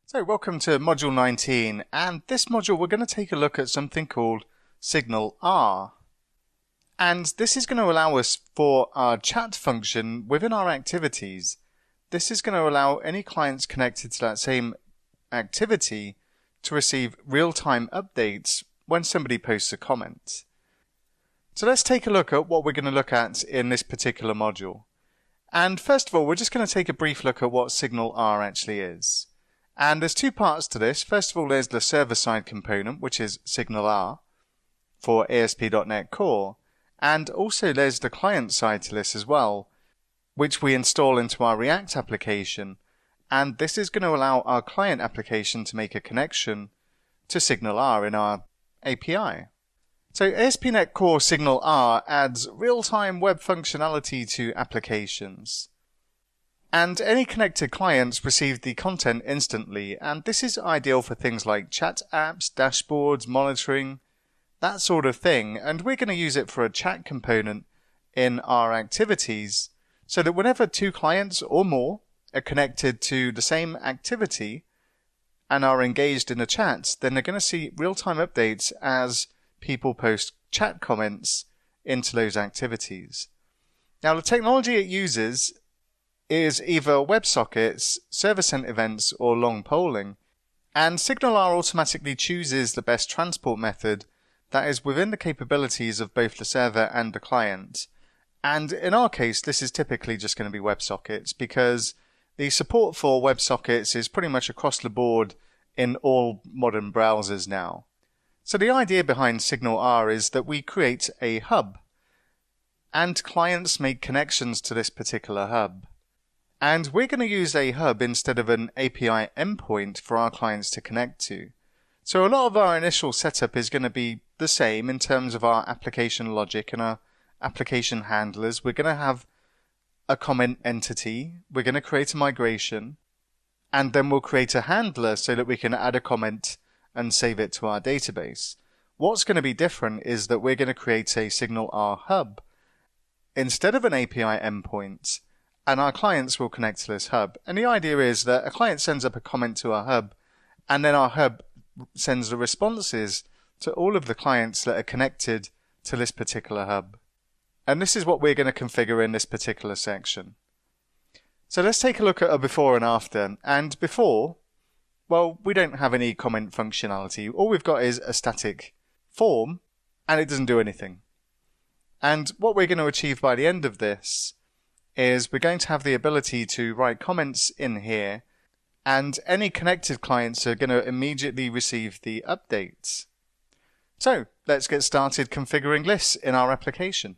So welcome to Module 19, and this module we're going to take a look at something called SignalR. And this is going to allow us for our chat function within our activities. This is going to allow any clients connected to that same activity to receive real-time updates when somebody posts a comment. So let's take a look at what we're going to look at in this particular module. And first of all, we're just going to take a brief look at what SignalR actually is. And there's two parts to this. First of all, there's the server-side component, which is SignalR for ASP.NET Core. And also there's the client side to this as well, which we install into our React application. And this is going to allow our client application to make a connection to SignalR in our API. So ASP.NET Core SignalR adds real-time web functionality to applications. And any connected clients receive the content instantly, and this is ideal for things like chat apps, dashboards, monitoring, that sort of thing. And we're going to use it for a chat component in our activities so that whenever two clients or more are connected to the same activity and are engaged in a chat, then they're going to see real-time updates as people post chat comments into those activities. Now, the technology it uses is either WebSockets, server-sent events, or long polling, and SignalR automatically chooses the best transport method that is within the capabilities of both the server and the client. And in our case, this is typically just going to be WebSockets because the support for WebSockets is pretty much across the board in all modern browsers now. So the idea behind SignalR is that we create a hub, and clients make connections to this particular hub. And we're going to use a hub instead of an API endpoint for our clients to connect to. So a lot of our initial setup is going to be the same in terms of our application logic and our application handlers. We're going to have a comment entity, we're going to create a migration, and then we'll create a handler so that we can add a comment and save it to our database. What's going to be different is that we're going to create a SignalR hub instead of an API endpoint, and our clients will connect to this hub. And the idea is that a client sends up a comment to our hub, and then our hub sends the responses to all of the clients that are connected to this particular hub. And this is what we're going to configure in this particular section. So let's take a look at a before and after. And before, well, we don't have any comment functionality. All we've got is a static form, and it doesn't do anything. And what we're going to achieve by the end of this is we're going to have the ability to write comments in here, and any connected clients are going to immediately receive the updates. So let's get started configuring lists in our application.